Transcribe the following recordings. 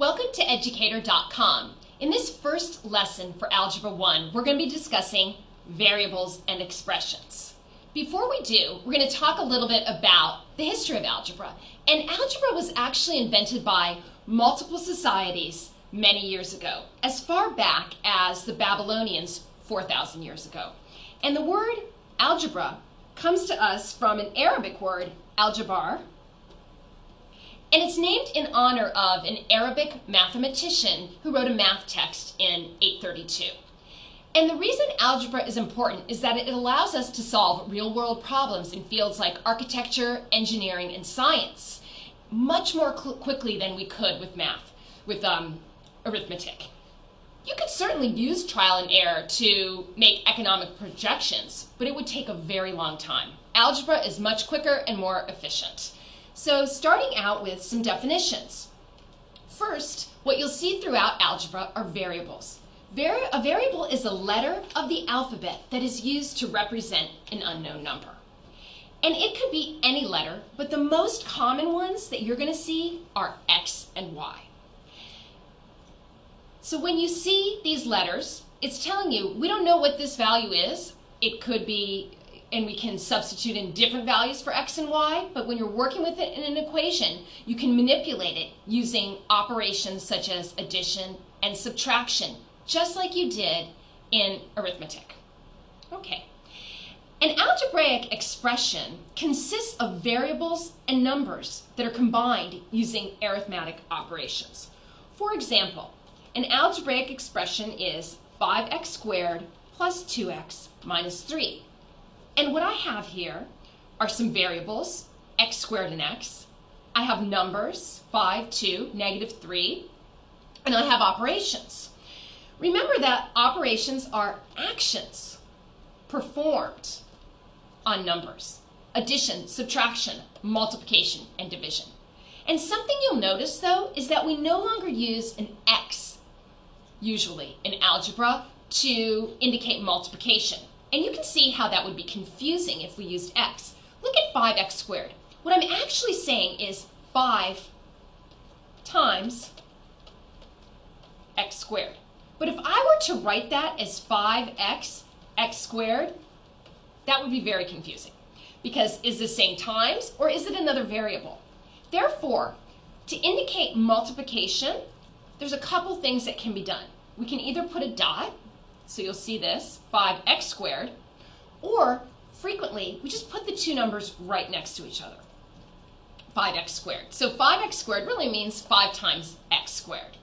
Welcome to educator.com. In this first lesson for Algebra 1, we're going to be discussing variables and expressions. Before we do, we're going to talk a little bit about the history of algebra. And algebra was actually invented by multiple societies many years ago, as far back as the Babylonians 4,000 years ago. And the word algebra comes to us from an Arabic word, algebra, and it's named in honor of an Arabic mathematician who wrote a math text in 832. And the reason algebra is important is that it allows us to solve real-world problems in fields like architecture, engineering, and science much more quickly than we could with math, with arithmetic. You could certainly use trial and error to make economic projections, but it would take a very long time. Algebra is much quicker and more efficient. So starting out with some definitions. First, what you'll see throughout algebra are variables. A variable is a letter of the alphabet that is used to represent an unknown number. And it could be any letter, but the most common ones that you're going to see are X and Y. So when you see these letters, it's telling you we don't know what this value is. It could be, and we can substitute in different values for X and Y, but when you're working with it in an equation, you can manipulate it using operations such as addition and subtraction, just like you did in arithmetic. Okay. An algebraic expression consists of variables and numbers that are combined using arithmetic operations. For example, an algebraic expression is 5x squared plus 2x minus 3. And what I have here are some variables, x squared and x. I have numbers, 5, 2, negative 3, and I have operations. Remember that operations are actions performed on numbers: addition, subtraction, multiplication, and division. And something you'll notice, though, is that we no longer use an x, usually, in algebra to indicate multiplication. And you can see how that would be confusing if we used x. Look at 5x squared. What I'm actually saying is 5 times x squared. But if I were to write that as 5x x squared, that would be very confusing. Because is this saying times or is it another variable? Therefore, to indicate multiplication, there's a couple things that can be done. We can either put a dot, so you'll see this, 5x squared, or frequently, we just put the two numbers right next to each other, 5x squared. So 5x squared really means 5 times x squared.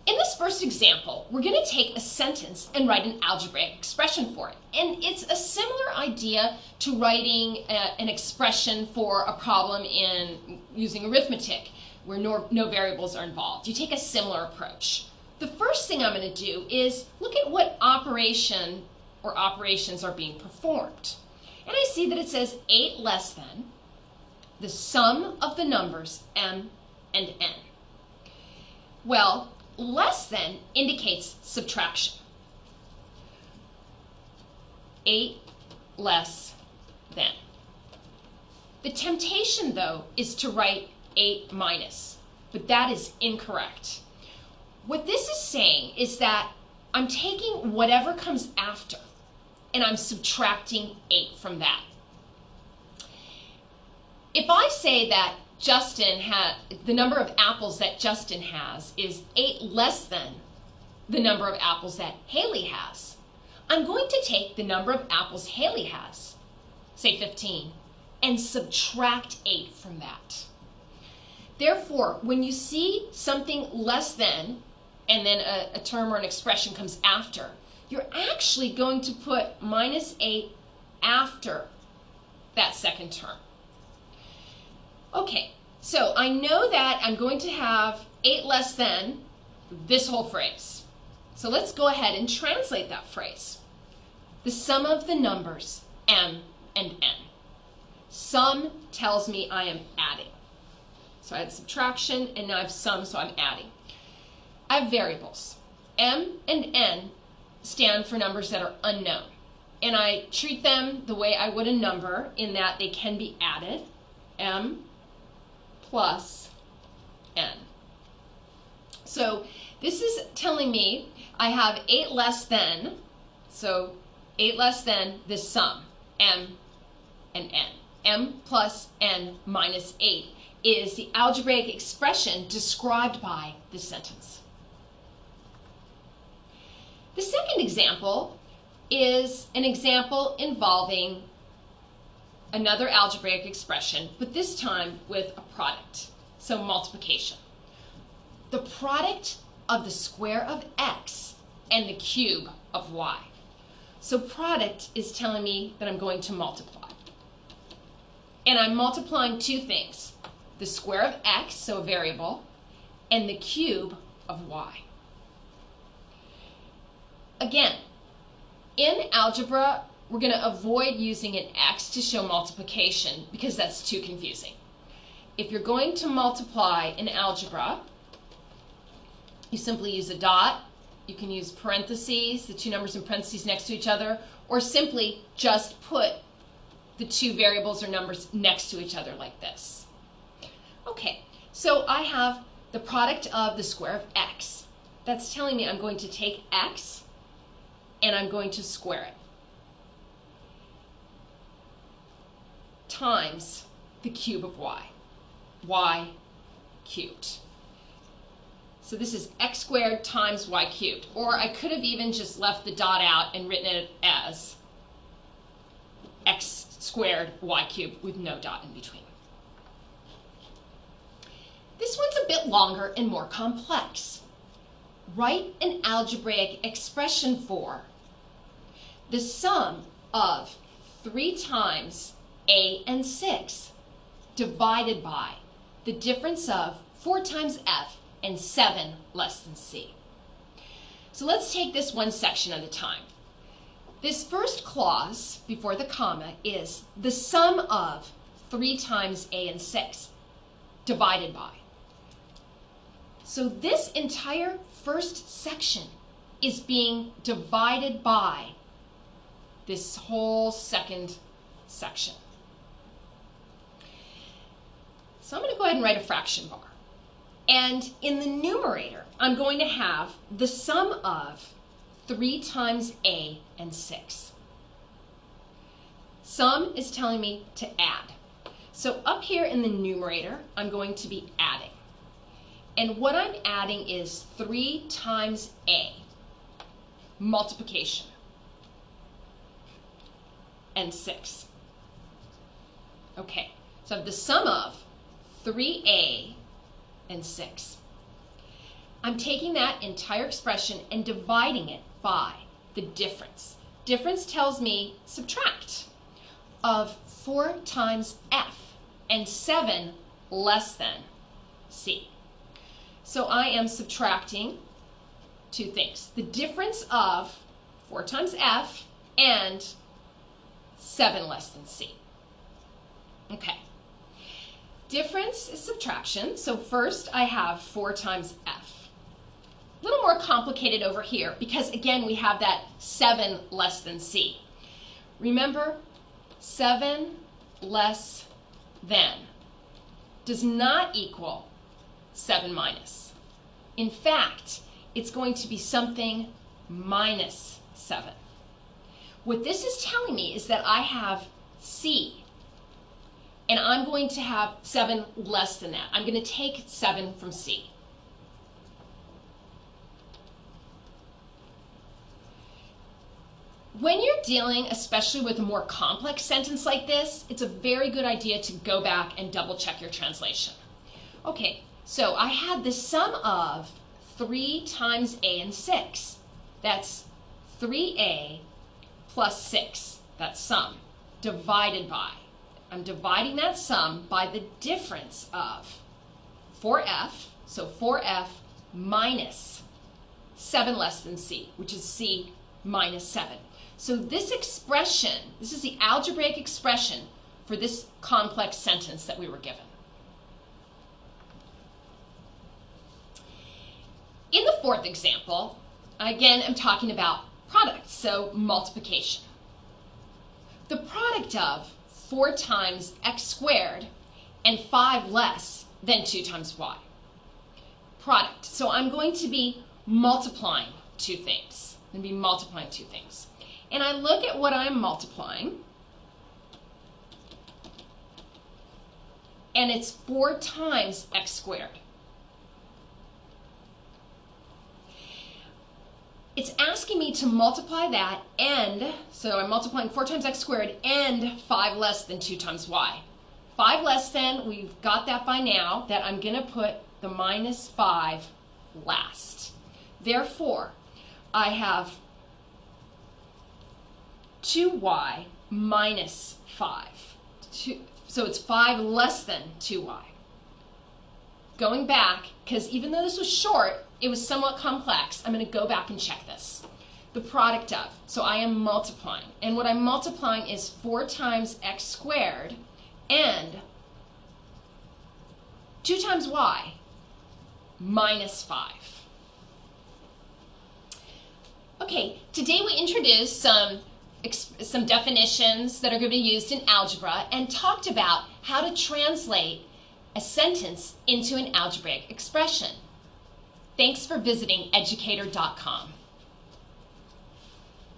In this first example, we're going to take a sentence and write an algebraic expression for it. And it's a similar idea to writing an expression for a problem in using arithmetic, where no variables are involved. You take a similar approach. The first thing I'm going to do is look at what operation or operations are being performed. And I see that it says 8 less than the sum of the numbers m and n. Well, less than indicates subtraction. 8 less than. The temptation, though, is to write 8 minus, but that is incorrect. What this is saying is that I'm taking whatever comes after and I'm subtracting 8 from that. If I say that the number of apples that Justin has is 8 less than the number of apples that Haley has, I'm going to take the number of apples Haley has, say 15, and subtract 8 from that. Therefore, when you see something less than, and then a term or an expression comes after, you're actually going to put minus 8 after that second term. Okay, so I know that I'm going to have 8 less than this whole phrase. So let's go ahead and translate that phrase. The sum of the numbers m and n. Sum tells me I am adding. So I had subtraction, and now I have sum, so I'm adding. I have variables. M and N stand for numbers that are unknown. And I treat them the way I would a number in that they can be added, M plus n. So this is telling me I have 8 less than, so 8 less than this sum, m and n. M plus n minus 8 is the algebraic expression described by this sentence. The second example is an example involving another algebraic expression, but this time with a product, so multiplication. The product of the square of x and the cube of y. So product is telling me that I'm going to multiply. And I'm multiplying two things, the square of x, so a variable, and the cube of y. Again, in algebra, we're going to avoid using an x to show multiplication because that's too confusing. If you're going to multiply in algebra, you simply use a dot. You can use parentheses, the two numbers in parentheses next to each other, or simply just put the two variables or numbers next to each other like this. Okay, so I have the product of the square of x. That's telling me I'm going to take x and I'm going to square it times the cube of y cubed. So this is x squared times y cubed. Or I could have even just left the dot out and written it as x squared y cubed with no dot in between. This one's a bit longer and more complex. Write an algebraic expression for the sum of 3 times a and 6 divided by the difference of 4 times f and 7 less than c. So let's take this one section at a time. This first clause before the comma is the sum of 3 times a and 6 divided by. So this entire first section is being divided by this whole second section. So I'm going to go ahead and write a fraction bar. And in the numerator, I'm going to have the sum of 3 times a and 6. Sum is telling me to add. So up here in the numerator, I'm going to be adding. And what I'm adding is 3 times a, multiplication, and 6. Okay, so I have the sum of 3a and 6. I'm taking that entire expression and dividing it by the difference. Difference tells me subtract of 4 times f and 7 less than c. So I am subtracting two things. The difference of 4 times f and 7 less than c. Okay. Difference is subtraction. So first I have 4 times f. A little more complicated over here because again we have that 7 less than c. Remember, 7 less than does not equal 7 minus. In fact, it's going to be something minus 7. What this is telling me is that I have c, and I'm going to have 7 less than that. I'm going to take 7 from c. When you're dealing, especially with a more complex sentence like this, it's a very good idea to go back and double check your translation. Okay, so I had the sum of 3 times a and 6. That's 3a plus 6, that's sum, divided by. I'm dividing that sum by the difference of 4f, so 4f minus 7 less than c, which is c minus 7. So this expression, this is the algebraic expression for this complex sentence that we were given. In the fourth example, again, I'm talking about products, so multiplication. The product of 4 times x squared and 5 less than 2 times y. Product. So I'm going to be multiplying two things. I'm going to be multiplying two things. And I look at what I'm multiplying, and it's 4 times x squared. It's asking me to multiply that and, so I'm multiplying 4 times x squared and 5 less than 2 times y. 5 less than, we've got that by now, that I'm going to put the minus 5 last. Therefore, I have 2y minus 5. So it's 5 less than 2y. Going back, because even though this was short, it was somewhat complex, I'm going to go back and check this. The product of, so I am multiplying. And what I'm multiplying is 4 times x squared and 2 times y minus 5. Okay, today we introduced some definitions that are going to be used in algebra and talked about how to translate a sentence into an algebraic expression. Thanks for visiting educator.com.